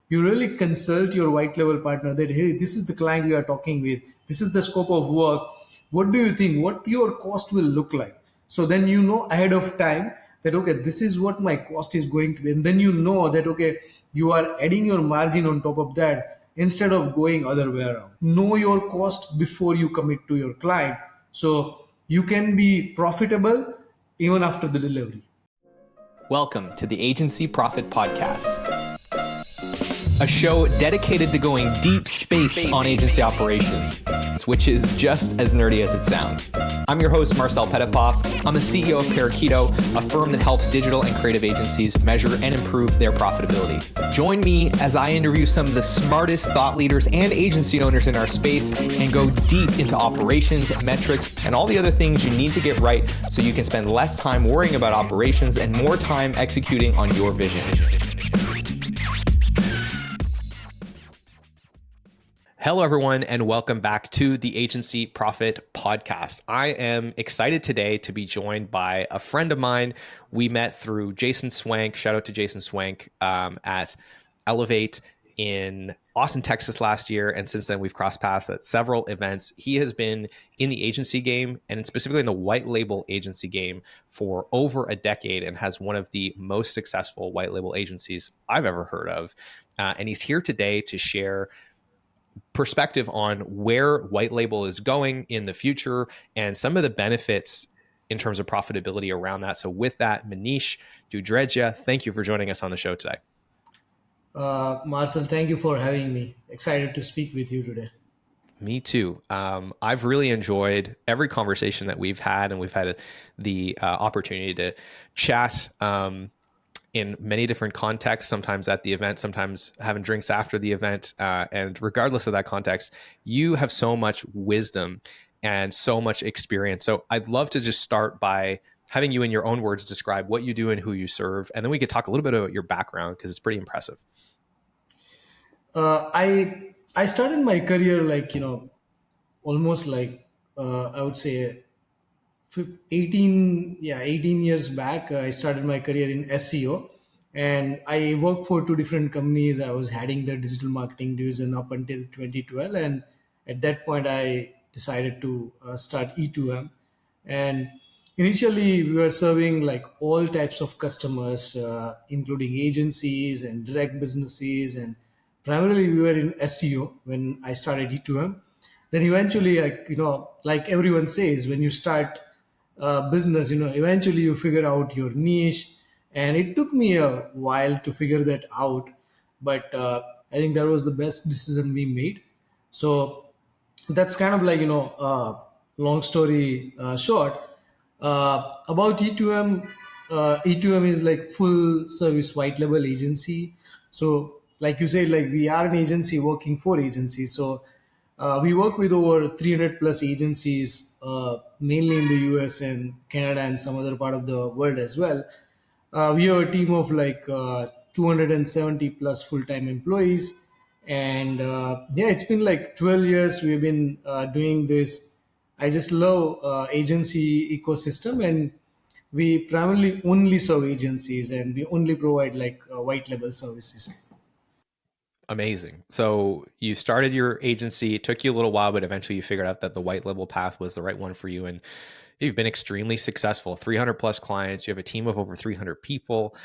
You really consult your white level partner that, hey, this is the client we are talking with, this is the scope of work, what do you think, what your cost will look like? So then you know ahead of time that, okay, this is what my cost is going to be, and then you know that, okay, you are adding your margin on top of that instead of going other way around. Know your cost before you commit to your client, so you can be profitable even after the delivery. Welcome to the Agency Profit Podcast, a show dedicated to going deep space on agency operations, which is just as nerdy as it sounds. I'm your host, Marcel I'm the CEO of Parakeeto, a firm that helps digital and creative agencies measure and improve their profitability. Join me as I interview some of the smartest thought leaders and agency owners in our space and go deep into operations, metrics, and all the other things you need to get right so you can spend less time worrying about operations and more time executing on your vision. Hello, everyone, and welcome back to the Agency Profit Podcast. I am excited today to be joined by a friend of mine. We met through Jason Swank. Shout out to Jason Swank at Elevate in Austin, Texas last year. And since then, we've crossed paths at several events. He has been in the agency game and specifically in the white label agency game for over a decade and has one of the most successful white label agencies I've ever heard of. And he's here today to share perspective on where white label is going in the future and some of the benefits in terms of profitability around that. So with that, Manish Dudharejia, thank you for joining us on the show today. Marcel, thank you for having me. Excited to speak with you today. Me too. I've really enjoyed every conversation that we've had, and we've had the opportunity to chat in many different contexts, sometimes at the event, sometimes having drinks after the event. And regardless of that context, you have so much wisdom and so much experience. So I'd love to just start by having you in your own words describe what you do and who you serve. And then we could talk a little bit about your background because it's pretty impressive. I started my career almost I would say 18 years back. I started my career in SEO, and I worked for two different companies. I was heading the digital marketing division up until 2012, and at that point I decided to start E2M. And initially we were serving like all types of customers, including agencies and direct businesses, and primarily we were in SEO when I started E2M. Then eventually, like everyone says, when you start business, eventually you figure out your niche. And it took me a while to figure that out, but I think that was the best decision we made. So that's kind of long story short. About E2M, E2M is like full service white label agency. So like you said, like we are an agency working for agencies. So we work with over 300 plus agencies, mainly in the US and Canada and some other part of the world as well. We have a team of 270 plus full-time employees. And yeah, it's been like 12 years we've been doing this. I just love agency ecosystem, and we primarily only serve agencies, and we only provide white label services. Amazing. So you started your agency, it took you a little while, but eventually you figured out that the white label path was the right one for you. And you've been extremely successful, 300 plus clients. You have a team of over 300 people.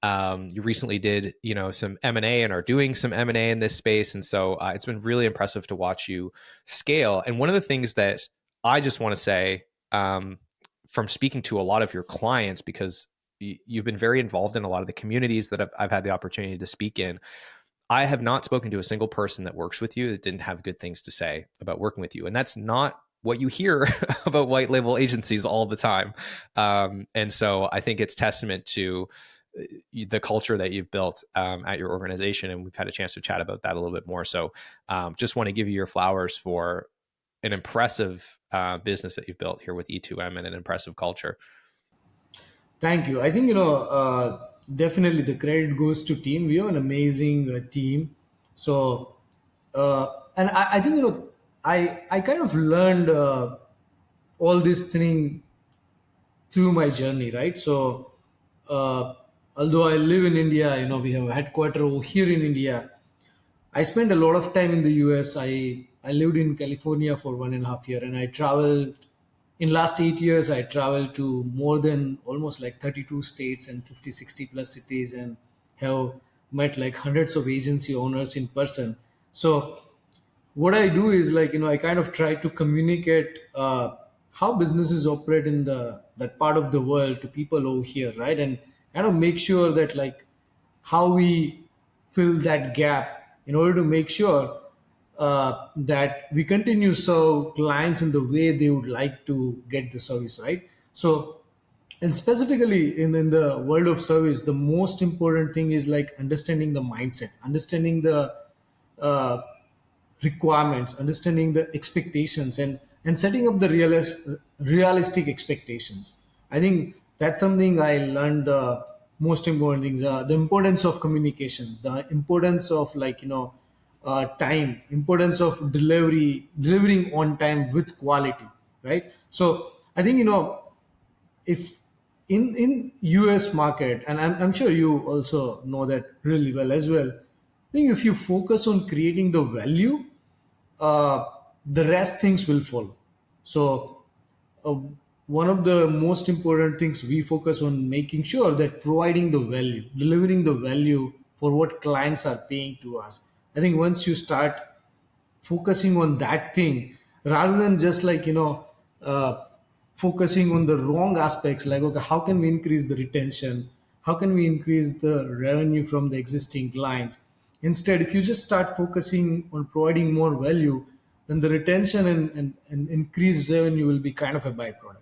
You recently did, some M&A and are doing some M&A in this space. And so it's been really impressive to watch you scale. And one of the things that I just want to say from speaking to a lot of your clients, because you've been very involved in a lot of the communities that I've had the opportunity to speak in, I have not spoken to a single person that works with you that didn't have good things to say about working with you. And that's not what you hear about white label agencies all the time. And so I think it's testament to the culture that you've built at your organization. And we've had a chance to chat about that a little bit more. So just want to give you your flowers for an impressive business that you've built here with E2M and an impressive culture. Thank you. I think, definitely the credit goes to team. We are an amazing team. So, and I think, I kind of learned all this thing through my journey, right? So, although I live in India, we have a headquarter over here in India. I spent a lot of time in the US. I lived in California for 1.5 year, and I traveled in last 8 years. I traveled to more than almost like 32 states and 50, 60 plus cities, and have met like hundreds of agency owners in person. So what I do is like, I kind of try to communicate how businesses operate in the that part of the world to people over here, right? And kind of make sure that like how we fill that gap in order to make sure that we continue to serve clients in the way they would like to get the service, right? So, and specifically in the world of service, the most important thing is like understanding the mindset, understanding the uh, requirements, understanding the expectations, and setting up the realistic expectations. I think that's something I learned. The most important things, the importance of communication, the importance of like time, importance of delivering on time with quality, right? So I think if in US market, and I'm sure you also know that really well as well, I think if you focus on creating the value, uh, the rest things will follow. So uh, one of the most important things we focus on making sure that providing the value, delivering the value for what clients are paying to us. I think once you start focusing on that thing rather than just like focusing on the wrong aspects, like okay, how can we increase the retention, how can we increase the revenue from the existing clients. Instead, if you just start focusing on providing more value, then the retention and increased revenue will be kind of a byproduct.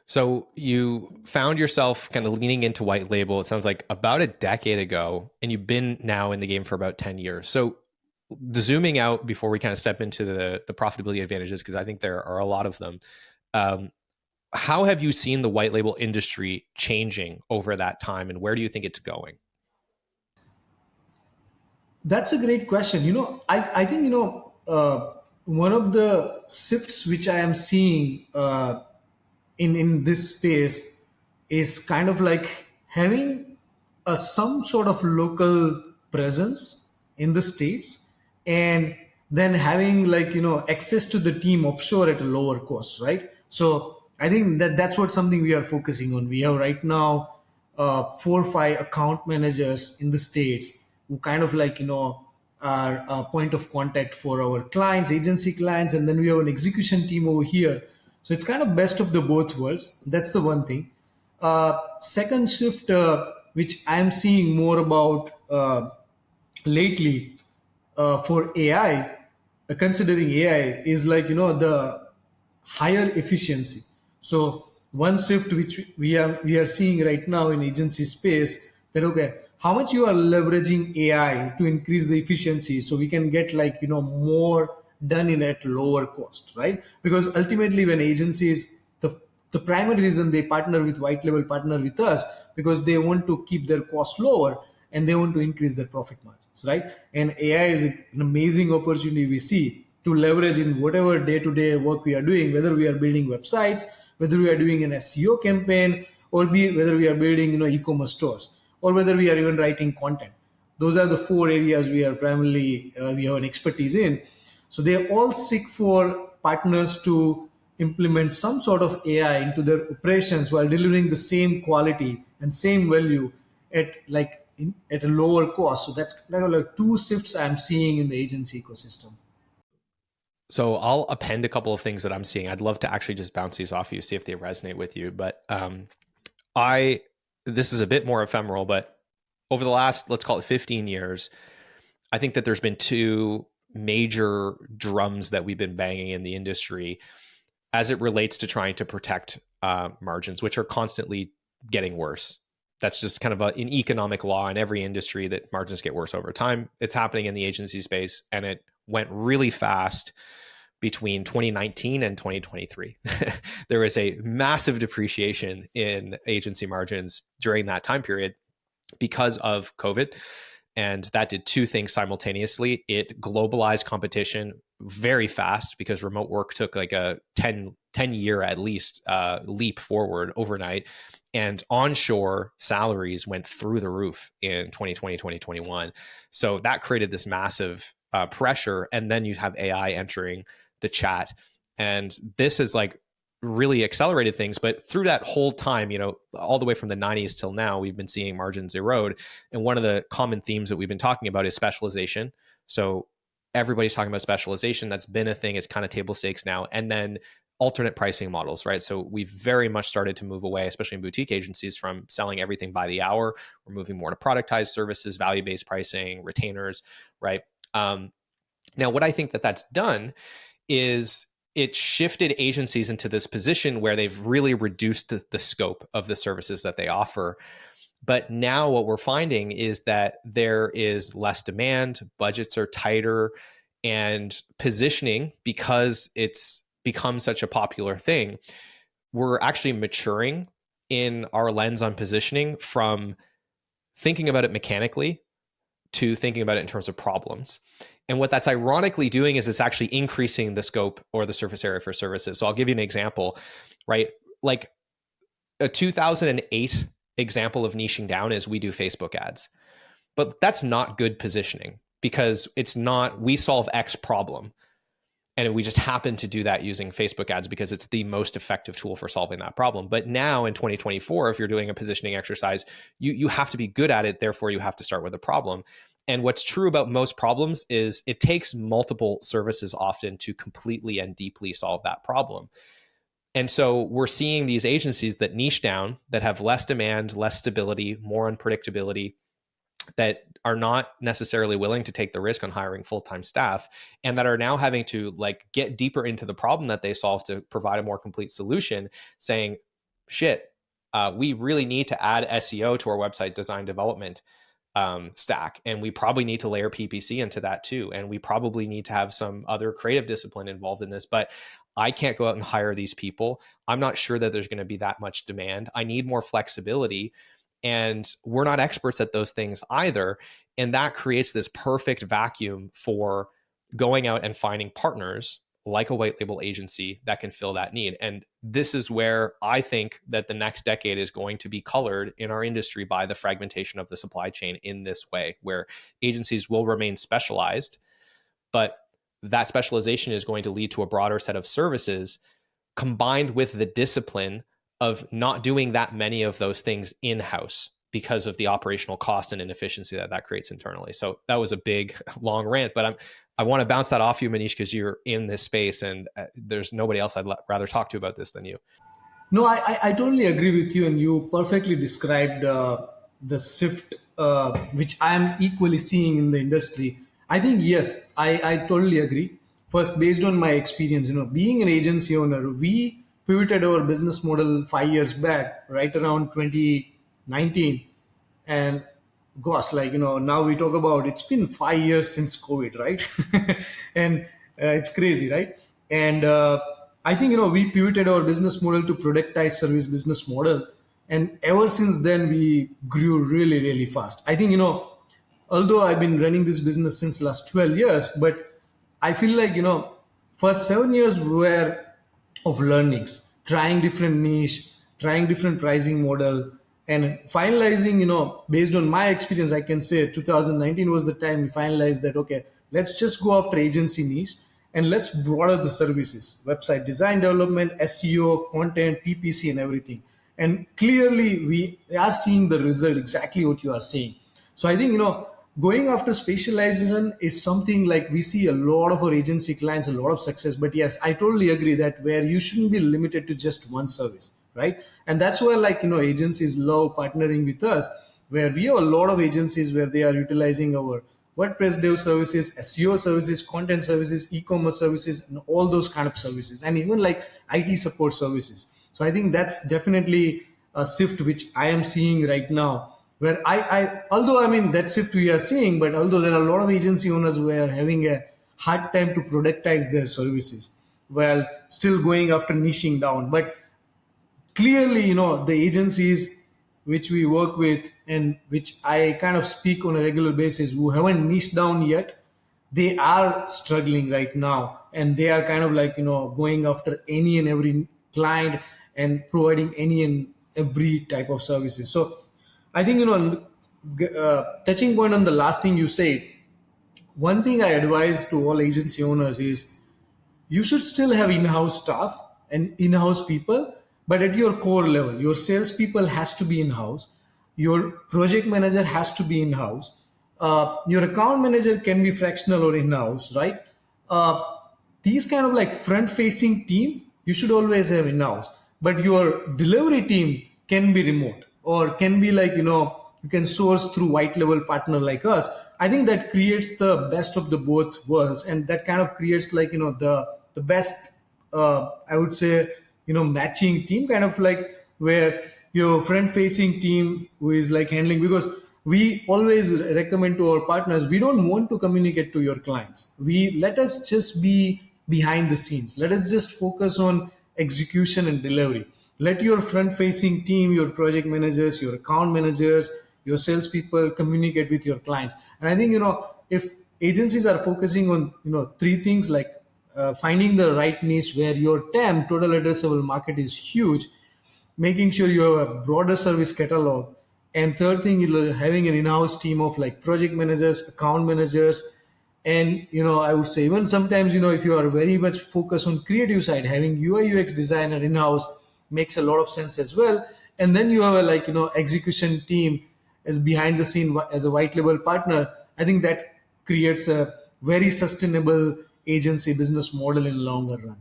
So you found yourself kind of leaning into white label, it sounds like about a decade ago, and you've been now in the game for about 10 years. So zooming out before we kind of step into the profitability advantages, because I think there are a lot of them. Um, how have you seen the white label industry changing over that time, and where do you think it's going? That's a great question. I think one of the shifts which I am seeing in this space is kind of like having some sort of local presence in the states, and then having like access to the team offshore at a lower cost, right? So I think that's what something we are focusing on. We have right now 4 or 5 account managers in the states who kind of like are a point of contact for our clients, agency clients, and then we have an execution team over here. So it's kind of best of the both worlds. That's the one thing. Second shift, which I'm seeing more about lately for AI, considering AI is like the higher efficiency. So one shift which we are seeing right now in agency space, that okay, how much you are leveraging AI to increase the efficiency so we can get like more done in at lower cost, right? Because ultimately when agencies, the primary reason they partner with white label, partner with us, because they want to keep their cost lower and they want to increase their profit margins, right? And AI is an amazing opportunity we see to leverage in whatever day-to-day work we are doing, whether we are building websites, whether we are doing an SEO campaign, or whether we are building e-commerce stores, or whether we are even writing content. Those are the 4 areas we are primarily we have an expertise in. So they all seek for partners to implement some sort of AI into their operations while delivering the same quality and same value at at a lower cost. So that's kind of like two shifts I'm seeing in the agency ecosystem. So I'll append a couple of things that I'm seeing. I'd love to actually just bounce these off you, see if they resonate with you. But I this is a bit more ephemeral, but over the last, let's call it 15 years, I think that there's been two major drums that we've been banging in the industry as it relates to trying to protect margins, which are constantly getting worse. That's just kind of an economic law in every industry that margins get worse over time. It's happening in the agency space, and it went really fast between 2019 and 2023. There was a massive depreciation in agency margins during that time period because of COVID. And that did two things simultaneously. It globalized competition very fast because remote work took like a 10 year at least leap forward overnight. And onshore salaries went through the roof in 2020, 2021. So that created this massive pressure. And then you have AI entering the chat. And this has like really accelerated things. But through that whole time, all the way from the 90s till now, we've been seeing margins erode. And one of the common themes that we've been talking about is specialization. So everybody's talking about specialization. That's been a thing. It's kind of table stakes now. And then alternate pricing models, right? So we've very much started to move away, especially in boutique agencies, from selling everything by the hour. We're moving more to productized services, value-based pricing, retainers, right? Now, what I think that that's done is it shifted agencies into this position where they've really reduced the scope of the services that they offer. But now what we're finding is that there is less demand, budgets are tighter, and positioning, because it's become such a popular thing, we're actually maturing in our lens on positioning from thinking about it mechanically to thinking about it in terms of problems. And what that's ironically doing is it's actually increasing the scope or the surface area for services. So I'll give you an example, right? Like a 2008 example of niching down is we do Facebook ads. But that's not good positioning because it's not, we solve X problem. And we just happen to do that using Facebook ads because it's the most effective tool for solving that problem. But now in 2024, if you're doing a positioning exercise, you have to be good at it. Therefore, you have to start with a problem. And what's true about most problems is it takes multiple services often to completely and deeply solve that problem. And so we're seeing these agencies that niche down, that have less demand, less stability, more unpredictability, that are not necessarily willing to take the risk on hiring full-time staff, and that are now having to like get deeper into the problem that they solve to provide a more complete solution, saying, shit, we really need to add SEO to our website design development stack. And we probably need to layer PPC into that too. And we probably need to have some other creative discipline involved in this, but I can't go out and hire these people. I'm not sure that there's going to be that much demand. I need more flexibility. And we're not experts at those things either. And that creates this perfect vacuum for going out and finding partners like a white label agency that can fill that need. And this is where I think that the next decade is going to be colored in our industry by the fragmentation of the supply chain in this way, where agencies will remain specialized, but that specialization is going to lead to a broader set of services combined with the discipline of not doing that many of those things in-house because of the operational cost and inefficiency that creates internally. So that was a big, long rant, but I want to bounce that off you, Manish, because you're in this space and there's nobody else I'd rather talk to about this than you. No, I totally agree with you, and you perfectly described the shift which I am equally seeing in the industry. I think, yes, I totally agree. First, based on my experience, being an agency owner, we pivoted our business model 5 years back, right around 2019. And gosh, like, now we talk about it's been 5 years since COVID, right? And it's crazy, right? And I think, we pivoted our business model to productized service business model. And ever since then, we grew really, really fast. I think, although I've been running this business since last 12 years, but I feel like, first 7 years were of learnings, trying different niche, trying different pricing model, and finalizing, based on my experience, I can say 2019 was the time we finalized that, okay, let's just go after agency niche and let's broaden the services, website design development, SEO, content, PPC, and everything. And clearly we are seeing the result, exactly what you are saying. So I think, going after specialization is something like we see a lot of our agency clients, a lot of success. But yes, I totally agree that where you shouldn't be limited to just one service, right? And that's where, like, agencies love partnering with us, where we have a lot of agencies where they are utilizing our WordPress dev services, SEO services, content services, e-commerce services, and all those kind of services, and even like IT support services. So I think that's definitely a shift which I am seeing right now, where although I mean that shift we are seeing, but although there are a lot of agency owners who are having a hard time to productize their services, while still going after niching down. But clearly, the agencies which we work with and which I kind of speak on a regular basis, who haven't niched down yet, they are struggling right now, and they are kind of like, going after any and every client and providing any and every type of services. So I think, touching point on the last thing you said, one thing I advise to all agency owners is you should still have in-house staff and in-house people, but at your core level, your salespeople has to be in-house, your project manager has to be in-house, your account manager can be fractional or in-house, right? uh, these kind of like front-facing team you should always have in-house, but your delivery team can be remote or can be like, you can source through white level partner like us. I think that creates the best of the both worlds, and that kind of creates like, the best, I would say, matching team, kind of like where your front facing team who is like handling, because we always recommend to our partners, we don't want to communicate to your clients, we let us just be behind the scenes, let us just focus on execution and delivery. Let your front facing team, your project managers, your account managers, your salespeople communicate with your clients. And I think, if agencies are focusing on, three things like, finding the right niche where your TAM, total addressable market, is huge, making sure you have a broader service catalog, and third thing, having an in-house team of like project managers, account managers, and, I would say even sometimes, if you are very much focused on creative side, having UI UX designer in-house makes a lot of sense as well. And then you have a like, execution team as behind the scene as a white label partner. I think that creates a very sustainable agency business model in the longer run.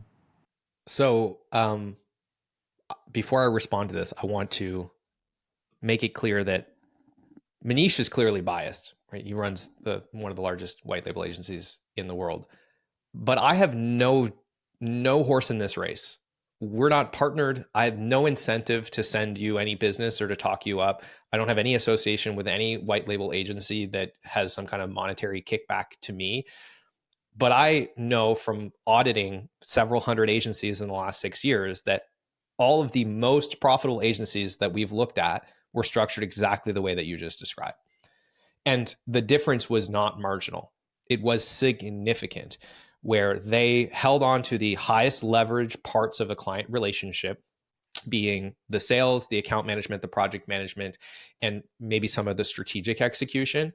So before I respond to this, I want to make it clear that Manish is clearly biased, right? He runs the one of the largest white label agencies in the world. But I have no horse in this race. We're not partnered. I have no incentive to send you any business or to talk you up. I don't have any association with any white label agency that has some kind of monetary kickback to me. But I know from auditing several hundred agencies in the last 6 years that all of the most profitable agencies that we've looked at were structured exactly the way that you just described. And the difference was not marginal, it was significant, where they held on to the highest leverage parts of a client relationship, being the sales, the account management, the project management, and maybe some of the strategic execution.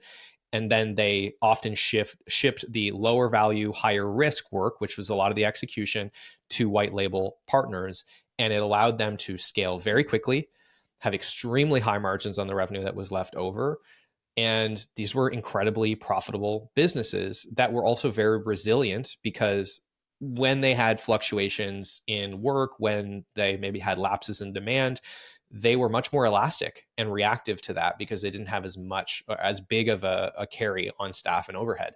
And then they often shipped the lower value, higher risk work, which was a lot of the execution, to white label partners. And it allowed them to scale very quickly, have extremely high margins on the revenue that was left over. And these were incredibly profitable businesses that were also very resilient, because when they had fluctuations in work, when they maybe had lapses in demand, they were much more elastic and reactive to that because they didn't have as big of a carry on staff and overhead.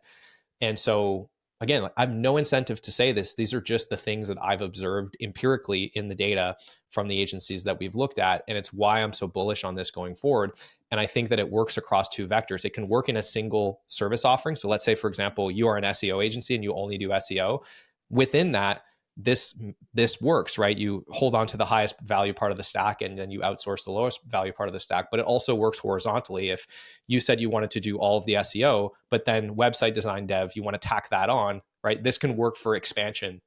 And so, again, I have no incentive to say this. These are just the things that I've observed empirically in the data from the agencies that we've looked at. And it's why I'm so bullish on this going forward. And I think that it works across two vectors. It can work in a single service offering. So let's say, for example, you are an SEO agency and you only do SEO. Within that, this works, right? You hold on to the highest value part of the stack and then you outsource the lowest value part of the stack. But it also works horizontally. If you said you wanted to do all of the SEO, but then website design dev, you want to tack that on, right? This can work for expansion,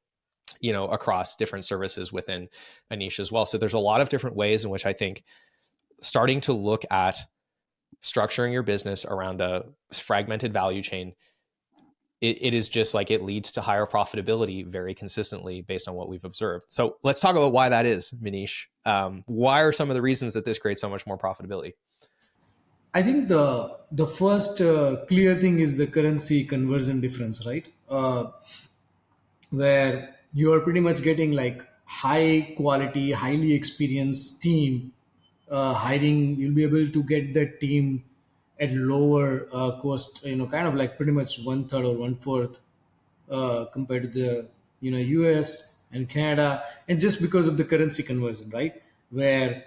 across different services within a niche as well. So there's a lot of different ways in which I think starting to look at structuring your business around a fragmented value chain, it is just like it leads to higher profitability very consistently based on what we've observed. So let's talk about why that is, Manish. Why are some of the reasons that this creates so much more profitability? I think the first clear thing is the currency conversion difference, right? Where you are pretty much getting like high quality, highly experienced team hiring. You'll be able to get that team at lower cost. Kind of like pretty much one third or one fourth compared to the US and Canada, and just because of the currency conversion, right? Where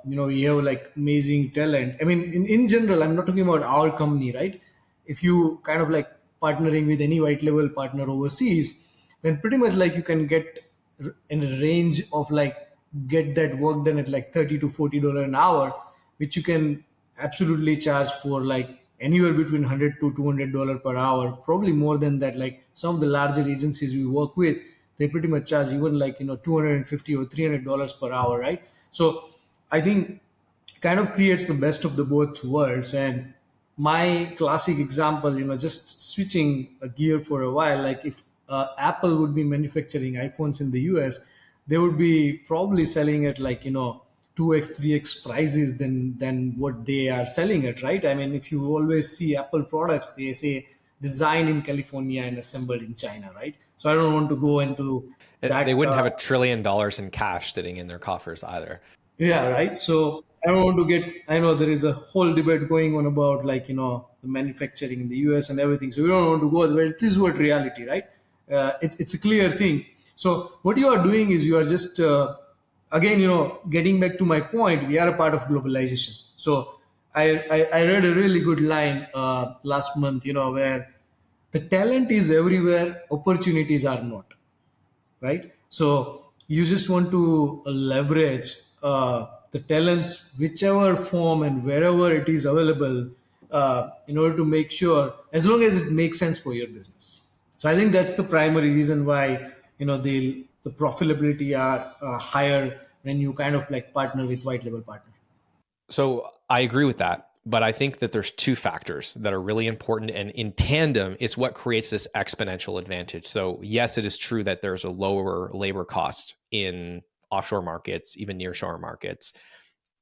we have like amazing talent. I mean, in general, I'm not talking about our company, right? If you kind of like partnering with any white level partner overseas, then pretty much like you can get in a range of like get that work done at like $30 to $40 an hour, which you can absolutely charge for like anywhere between 100 to $200 per hour, probably more than that. Like some of the larger agencies we work with, they pretty much charge even like, 250 or $300 per hour, right? So I think kind of creates the best of the both worlds. And my classic example, just switching a gear for a while, like if Apple would be manufacturing iPhones in the US, they would be probably selling at like 2x 3x prices than what they are selling at, right? I mean, if you always see Apple products, they say designed in California and assembled in China, right? So I don't want to go into They that. wouldn't have $1 trillion in cash sitting in their coffers either. Yeah, right. So I don't want to get. I know there is a whole debate going on about like the manufacturing in the US and everything. So we don't want to go there. This is what reality, right? It's a clear thing. So what you are doing is you are just again getting back to my point. We are a part of globalization. So I read a really good line last month. Where the talent is everywhere, opportunities are not, right? So you just want to leverage the talents, whichever form and wherever it is available, in order to make sure, as long as it makes sense for your business. So I think that's the primary reason why the profitability are higher when you kind of like partner with white label partner. So I agree with that. But I think that there's two factors that are really important, and in tandem, it's what creates this exponential advantage. So yes, it is true that there's a lower labor cost in offshore markets, even nearshore markets.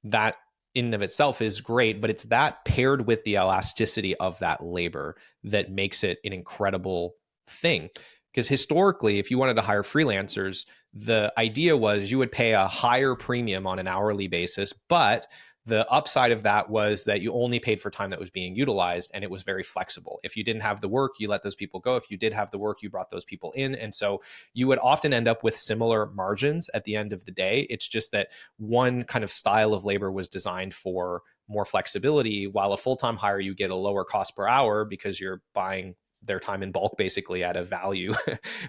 That in and of itself is great, but it's that paired with the elasticity of that labor that makes it an incredible thing. Because historically, if you wanted to hire freelancers, the idea was you would pay a higher premium on an hourly basis, but the upside of that was that you only paid for time that was being utilized, and it was very flexible. If you didn't have the work, you let those people go. If you did have the work, you brought those people in. And so you would often end up with similar margins at the end of the day. It's just that one kind of style of labor was designed for more flexibility, while a full-time hire, you get a lower cost per hour because you're buying their time in bulk basically at a value,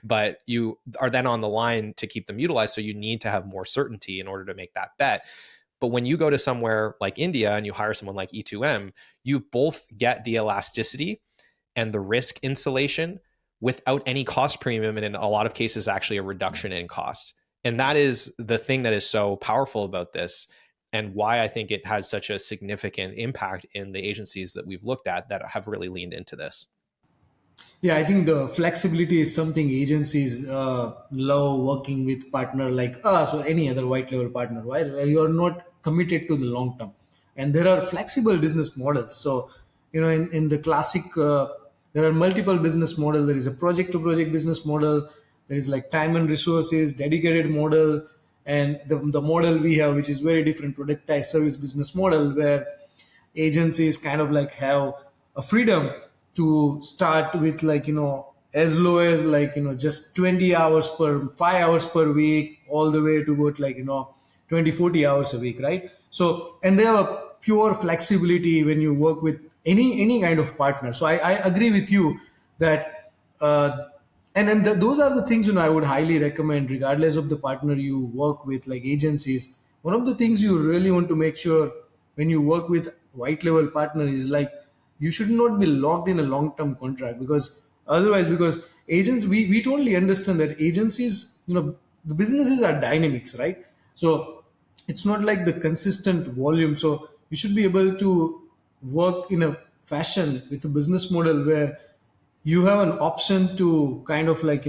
but you are then on the line to keep them utilized. So you need to have more certainty in order to make that bet. But when you go to somewhere like India and you hire someone like E2M, you both get the elasticity and the risk insulation without any cost premium, and in a lot of cases, actually a reduction in cost. And that is the thing that is so powerful about this, and why I think it has such a significant impact in the agencies that we've looked at that have really leaned into this. Yeah, I think the flexibility is something agencies love working with partner like us or any other white level partner, right? Where you are not committed to the long term, and there are flexible business models. So, in the classic, there are multiple business model. There is a project to project business model. There is like time and resources, dedicated model, and the model we have, which is very different, productized service business model, where agencies kind of like have a freedom to start with like as low as like just 20 hours per 5 hours per week, all the way to go to like 20 40 hours a week, right? So, and they have a pure flexibility when you work with any kind of partner. So I agree with you that and then those are the things I would highly recommend, regardless of the partner you work with, like agencies. One of the things you really want to make sure when you work with white level partner is like you should not be locked in a long term contract, because otherwise, because agents, we totally understand that agencies, the businesses are dynamics, right? So it's not like the consistent volume. So you should be able to work in a fashion with a business model where you have an option to kind of like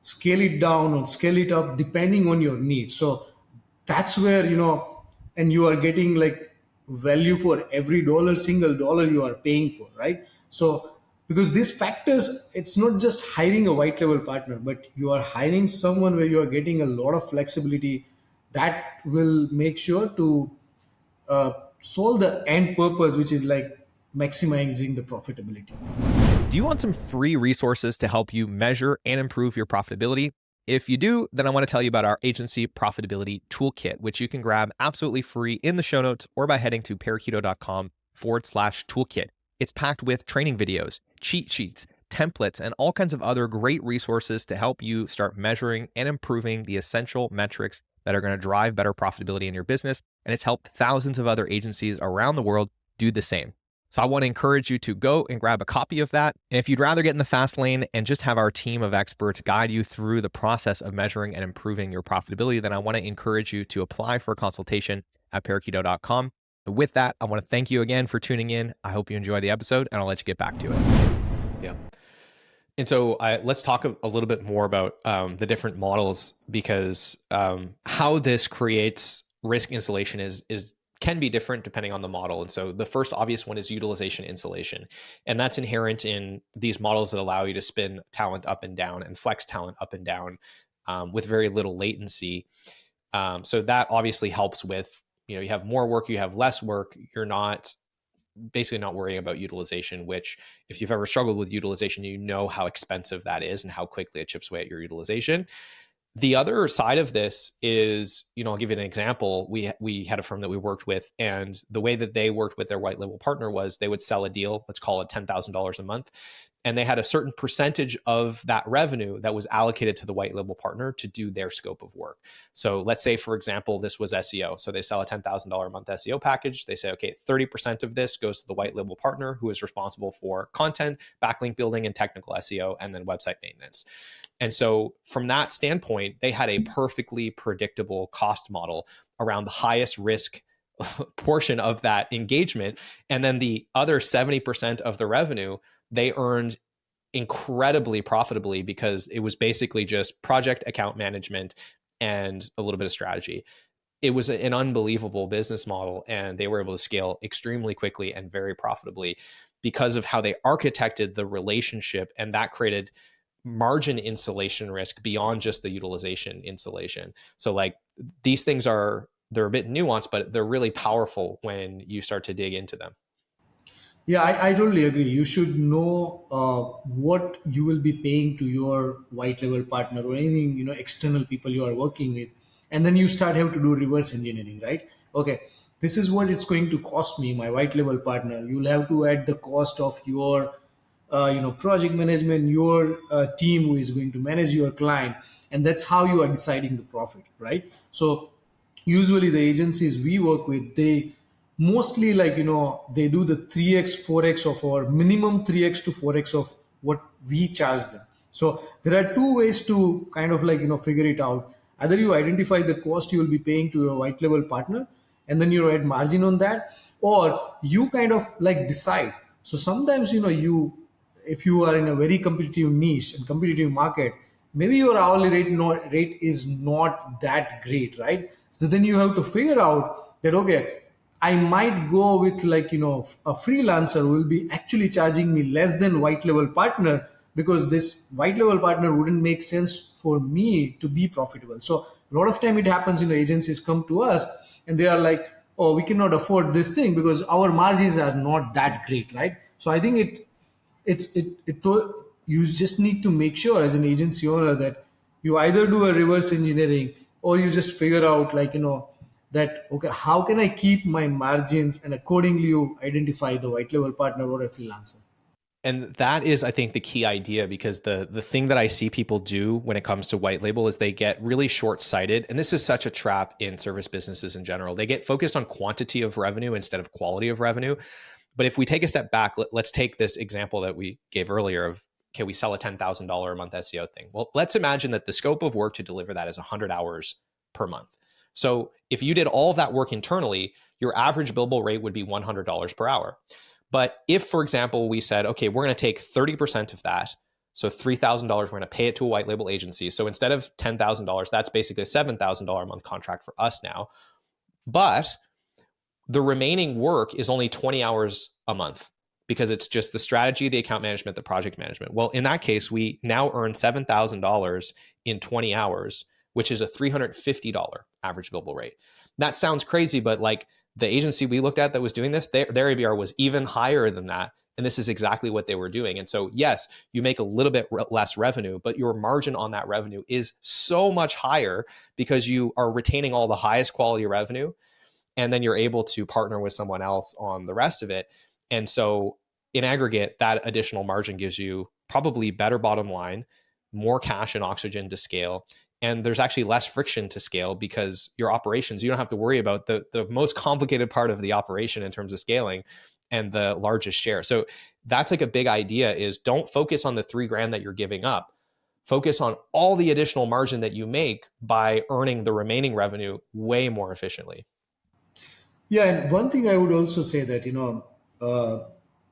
scale it down or scale it up depending on your needs. So that's where and you are getting like value for every single dollar you are paying for, right? So because these factors, it's not just hiring a white level partner, but you are hiring someone where you are getting a lot of flexibility that will make sure to uh, solve the end purpose, which is like maximizing the profitability. Do you want some free resources to help you measure and improve your profitability? If you do, then I want to tell you about our agency profitability toolkit, which you can grab absolutely free in the show notes or by heading to parakeeto.com/toolkit. It's packed with training videos, cheat sheets, templates, and all kinds of other great resources to help you start measuring and improving the essential metrics that are going to drive better profitability in your business. And it's helped thousands of other agencies around the world do the same. So I want to encourage you to go and grab a copy of that. And if you'd rather get in the fast lane and just have our team of experts guide you through the process of measuring and improving your profitability, then I want to encourage you to apply for a consultation at parakeeto.com. And with that, I want to thank you again for tuning in. I hope you enjoy the episode, and I'll let you get back to it. Yeah. And so let's talk a little bit more about the different models, because how this creates risk insulation is can be different depending on the model. And so the first obvious one is utilization insulation. And that's inherent in these models that allow you to spin talent up and down and flex talent up and down with very little latency. So that obviously helps with, you have more work, you have less work, you're basically not worrying about utilization, which if you've ever struggled with utilization, you know how expensive that is and how quickly it chips away at your utilization. The other side of this is, I'll give you an example. We had a firm that we worked with, and the way that they worked with their white label partner was they would sell a deal, let's call it $10,000 a month. And they had a certain percentage of that revenue that was allocated to the white label partner to do their scope of work. So let's say, for example, this was SEO. So they sell a $10,000 a month SEO package. They say, okay, 30% of this goes to the white label partner, who is responsible for content, backlink building, and technical SEO, and then website maintenance. And so from that standpoint, they had a perfectly predictable cost model around the highest risk portion of that engagement. And then the other 70% of the revenue, they earned incredibly profitably, because it was basically just project account management and a little bit of strategy. It was an unbelievable business model, and they were able to scale extremely quickly and very profitably because of how they architected the relationship, and that created margin insulation risk beyond just the utilization insulation. So like these things they're a bit nuanced, but they're really powerful when you start to dig into them. Yeah, I totally agree. You should know what you will be paying to your white level partner or anything, external people you are working with. And then you have to do reverse engineering, right? Okay, this is what it's going to cost me, my white level partner. You'll have to add the cost of your, project management, your team who is going to manage your client. And that's how you are deciding the profit, right? So usually the agencies we work with, they mostly they do the 3x 4x of our minimum 3x to 4x of what we charge them. So there are two ways to kind of figure it out. Either you identify the cost you will be paying to your white level partner, and then you add margin on that, or you kind of decide. So sometimes you, if you are in a very competitive niche and competitive market, maybe your hourly rate is not that great, right? So then you have to figure out that, okay, I might go with a freelancer who will be actually charging me less than white level partner, because this white level partner wouldn't make sense for me to be profitable. So a lot of time it happens, agencies come to us and they are like, oh, we cannot afford this thing because our margins are not that great, right? So I think you just need to make sure as an agency owner that you either do a reverse engineering, or you just figure out that, okay, how can I keep my margins, and accordingly you identify the white level partner or a freelancer. And that is, I think, the key idea, because the thing that I see people do when it comes to white label is they get really short-sighted. And this is such a trap in service businesses in general. They get focused on quantity of revenue instead of quality of revenue. But if we take a step back, let's take this example that we gave earlier of, okay, we sell a $10,000 a month SEO thing. Well, let's imagine that the scope of work to deliver that is 100 hours per month. So if you did all of that work internally, your average billable rate would be $100 per hour. But if, for example, we said, okay, we're going to take 30% of that, so $3,000, we're going to pay it to a white label agency. So instead of $10,000, that's basically a $7,000 a month contract for us now. But the remaining work is only 20 hours a month, because it's just the strategy, the account management, the project management. Well, in that case, we now earn $7,000 in 20 hours, which is a $350 average billable rate. That sounds crazy, but like the agency we looked at that was doing this, their ABR was even higher than that. And this is exactly what they were doing. And so, yes, you make a little bit less revenue, but your margin on that revenue is so much higher because you are retaining all the highest quality revenue. And then you're able to partner with someone else on the rest of it. And so in aggregate, that additional margin gives you probably better bottom line, more cash and oxygen to scale. And there's actually less friction to scale, because your operations, you don't have to worry about the most complicated part of the operation in terms of scaling. and the largest share. So that's like a big idea, is don't focus on the $3,000 that you're giving up. Focus on all the additional margin that you make by earning the remaining revenue way more efficiently. Yeah, and one thing I would also say that, uh,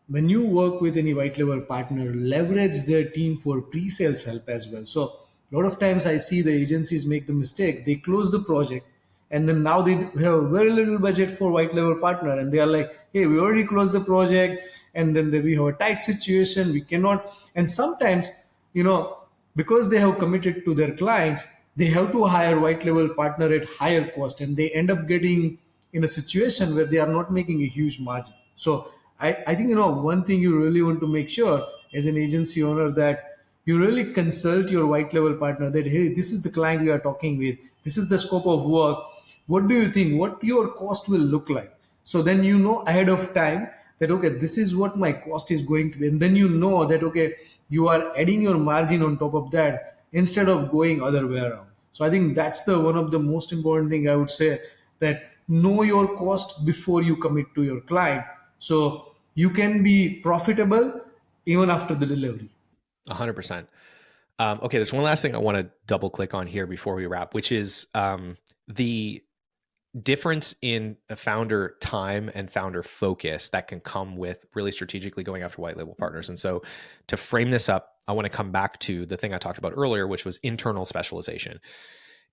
when you work with any white label partner, leverage their team for pre-sales help as well. So a lot of times I see the agencies make the mistake. They close the project and then now they have very little budget for white label partner, and they are like, hey, we already closed the project, and then we have a tight situation. We cannot. And sometimes, you know, because they have committed to their clients, they have to hire white label partner at higher cost, and they end up getting in a situation where they are not making a huge margin. So I think, one thing you really want to make sure as an agency owner, that you really consult your white label partner, that hey, this is the client we are talking with, this is the scope of work, what do you think, what your cost will look like. So then you know ahead of time that okay, this is what my cost is going to be, and then you know that okay, you are adding your margin on top of that instead of going other way around. So I think that's the one of the most important thing I would say, that know your cost before you commit to your client, so you can be profitable even after the delivery. 100%. Okay, there's one last thing I want to double click on here before we wrap, which is the difference in a founder time and founder focus that can come with really strategically going after white label partners. And so to frame this up, I want to come back to the thing I talked about earlier, which was internal specialization.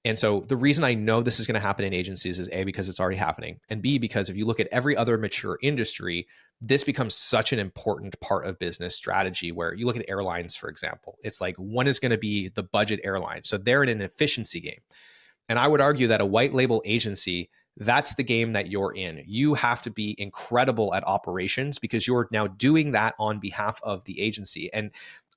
And so the reason I know this is going to happen in agencies is A, because it's already happening, and B, because if you look at every other mature industry, this becomes such an important part of business strategy. Where you look at airlines, for example, it's like one is going to be the budget airline. So they're in an efficiency game. And I would argue that a white label agency, that's the game that you're in. You have to be incredible at operations because you're now doing that on behalf of the agency. And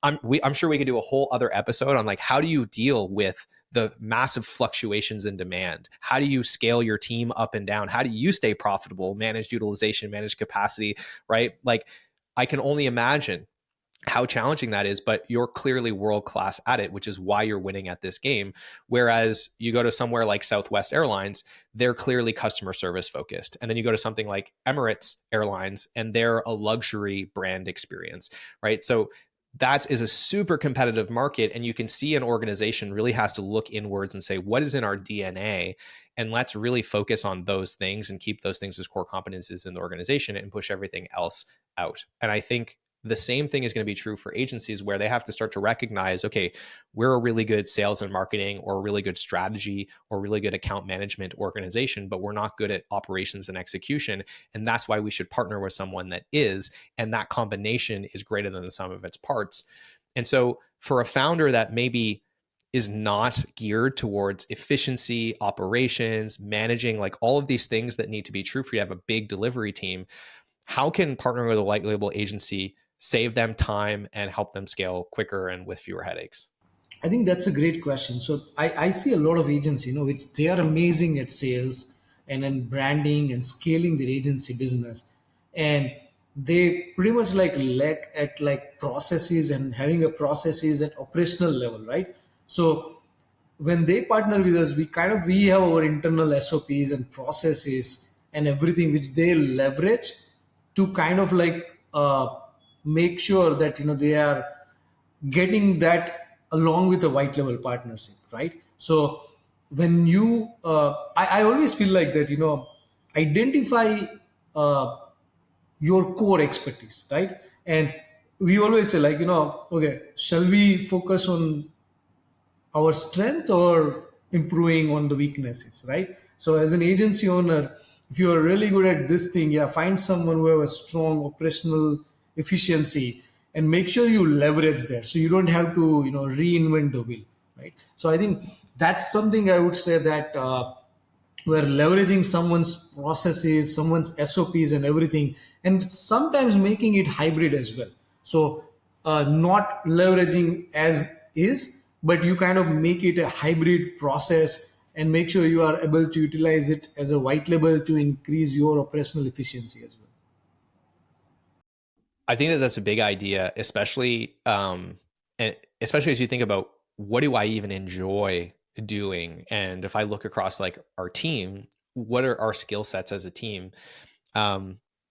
I'm sure we could do a whole other episode on like, how do you deal with the massive fluctuations in demand? How do you scale your team up and down? How do you stay profitable, manage utilization, manage capacity, right? Like, I can only imagine how challenging that is, but you're clearly world class at it, which is why you're winning at this game. Whereas you go to somewhere like Southwest Airlines, they're clearly customer service focused. And then you go to something like Emirates Airlines, and they're a luxury brand experience, right? So that is a super competitive market. And you can see an organization really has to look inwards and say, what is in our DNA? And let's really focus on those things and keep those things as core competencies in the organization and push everything else out. And I think the same thing is going to be true for agencies, where they have to start to recognize, okay, we're a really good sales and marketing or a really good strategy or really good account management organization, but we're not good at operations and execution. And that's why we should partner with someone that is, and that combination is greater than the sum of its parts. And so for a founder that maybe is not geared towards efficiency, operations, managing, like all of these things that need to be true for you to have a big delivery team, how can partnering with a white label agency save them time and help them scale quicker and with fewer headaches? I think that's a great question. So I see a lot of agencies, which they are amazing at sales and then branding and scaling their agency business. And they pretty much like lack at like processes and having a processes at operational level, right? So when they partner with us, we have our internal SOPs and processes and everything which they leverage to kind of like make sure that they are getting that along with a white level partnership, right? So when you I always feel like that, identify uh, your core expertise, right? And we always say like, okay, shall we focus on our strength or improving on the weaknesses, right? So as an agency owner, if you are really good at this thing, yeah, find someone who have a strong operational efficiency and make sure you leverage that, so you don't have to reinvent the wheel, right? So I think that's something I would say, that we're leveraging someone's processes, someone's SOPs and everything, and sometimes making it hybrid as well. So not leveraging as is, but you kind of make it a hybrid process and make sure you are able to utilize it as a white label to increase your operational efficiency as well. I think that that's a big idea, and especially as you think about, what do I even enjoy doing? And if I look across like our team, what are our skill sets as a team?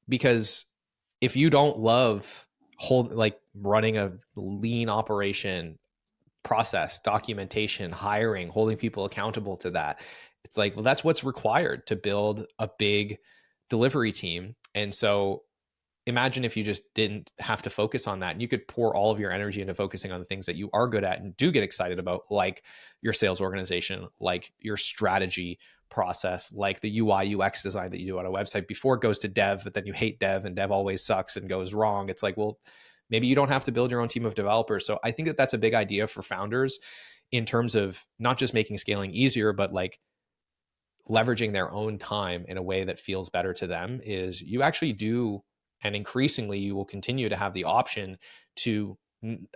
Because if you don't love running a lean operation, process, documentation, hiring, holding people accountable to that, it's like, well, that's what's required to build a big delivery team. And so imagine if you just didn't have to focus on that, and you could pour all of your energy into focusing on the things that you are good at and do get excited about, like your sales organization, like your strategy process, like the UI UX design that you do on a website before it goes to dev, but then you hate dev and dev always sucks and goes wrong. It's like, well, maybe you don't have to build your own team of developers. So I think that that's a big idea for founders in terms of not just making scaling easier, but like leveraging their own time in a way that feels better to them. Is you actually do, and increasingly you will continue to have the option to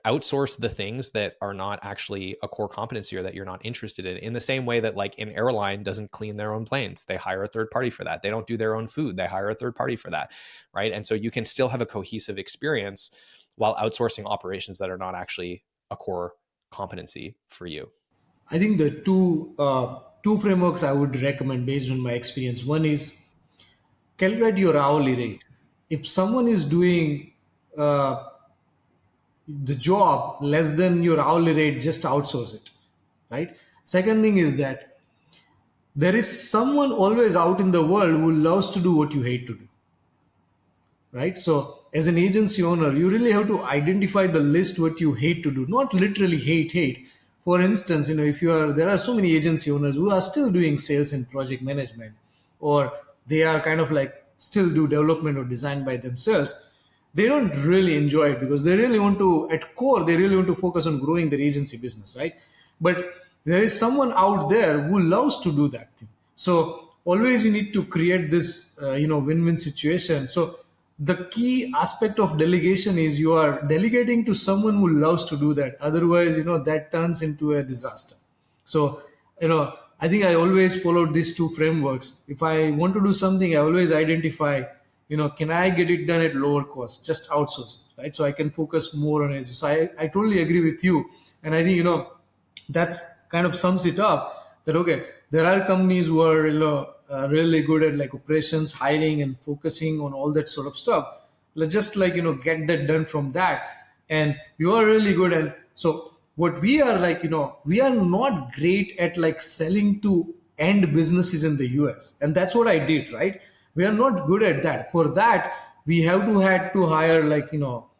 outsource the things that are not actually a core competency or that you're not interested in the same way that like an airline doesn't clean their own planes. They hire a third party for that. They don't do their own food. They hire a third party for that. Right. And so you can still have a cohesive experience while outsourcing operations that are not actually a core competency for you. I think the two frameworks I would recommend based on my experience. One is calculate your hourly rate. If someone is doing uh, the job less than your hourly rate, just outsource it, right? Second thing is that there is someone always out in the world who loves to do what you hate to do, right? So as an agency owner, you really have to identify the list what you hate to do, not literally hate. For instance, if you are, there are so many agency owners who are still doing sales and project management, or they are kind of like still do development or design by themselves. They don't really enjoy it because they really want to, at core, they really want to focus on growing their agency business, right? But there is someone out there who loves to do that thing. So always you need to create this, win-win situation. So the key aspect of delegation is you are delegating to someone who loves to do that. Otherwise, that turns into a disaster. So, I think I always followed these two frameworks. If I want to do something, I always identify, can I get it done at lower cost? Just outsource it, right? So I can focus more on it. So I totally agree with you. And I think, that's kind of sums it up that, okay, there are companies who are, really good at like operations, hiring and focusing on all that sort of stuff. Let's just like, get that done from that. And you are really good. And so what we are like, we are not great at like selling to end businesses in the US. And that's what I did, right? We are not good at that. For that, we had to hire like,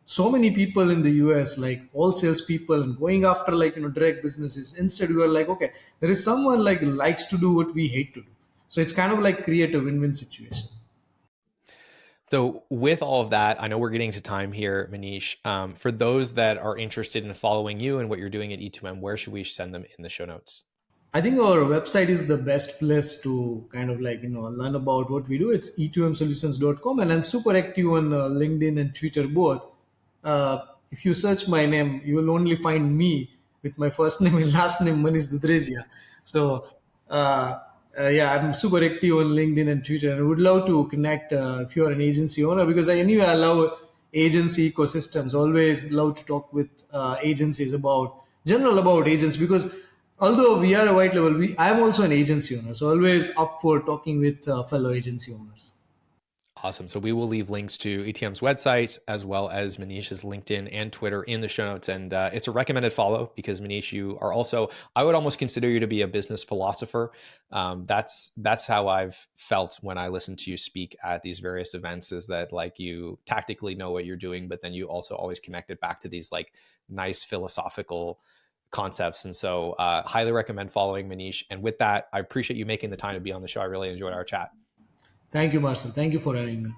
so many people in the US, like all salespeople and going after like, direct businesses. Instead, we were like, okay, there is someone like likes to do what we hate to do. So it's kind of like create a win-win situation. So with all of that, I know we're getting to time here, Manish. For those that are interested in following you and what you're doing at E2M, where should we send them in the show notes? I think our website is the best place to kind of like, learn about what we do. It's e2msolutions.com, and I'm super active on LinkedIn and Twitter both. If you search my name, you will only find me with my first name and last name, Manish Dudharejia. So, yeah, I'm super active on LinkedIn and Twitter, and I would love to connect if you're an agency owner, because I love agency ecosystems. Always love to talk with agencies about agents, because although we are a white level, I am also an agency owner, so always up for talking with fellow agency owners. Awesome. So we will leave links to E2M's website as well as Manish's LinkedIn and Twitter in the show notes. And it's a recommended follow because Manish, you are also, I would almost consider you to be a business philosopher. That's how I've felt when I listen to you speak at these various events, is that like you tactically know what you're doing, but then you also always connect it back to these like nice philosophical concepts. And so highly recommend following Manish. And with that, I appreciate you making the time to be on the show. I really enjoyed our chat. Thank you, Marcel. Thank you for having me.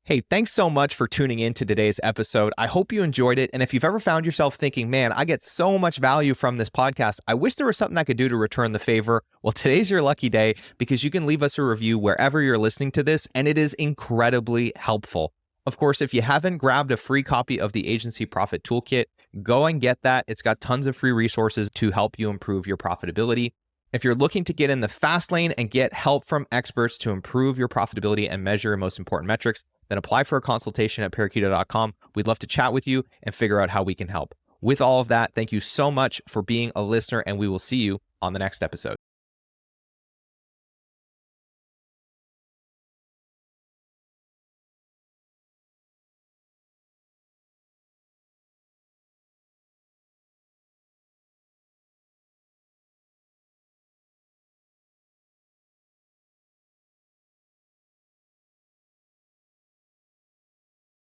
Hey, thanks so much for tuning in to today's episode. I hope you enjoyed it. And if you've ever found yourself thinking, man, I get so much value from this podcast, I wish there was something I could do to return the favor. Well, today's your lucky day because you can leave us a review wherever you're listening to this, and it is incredibly helpful. Of course, if you haven't grabbed a free copy of the Agency Profit Toolkit, go and get that. It's got tons of free resources to help you improve your profitability. If you're looking to get in the fast lane and get help from experts to improve your profitability and measure your most important metrics, then apply for a consultation at Parakeeto.com. We'd love to chat with you and figure out how we can help. With all of that, thank you so much for being a listener, and we will see you on the next episode.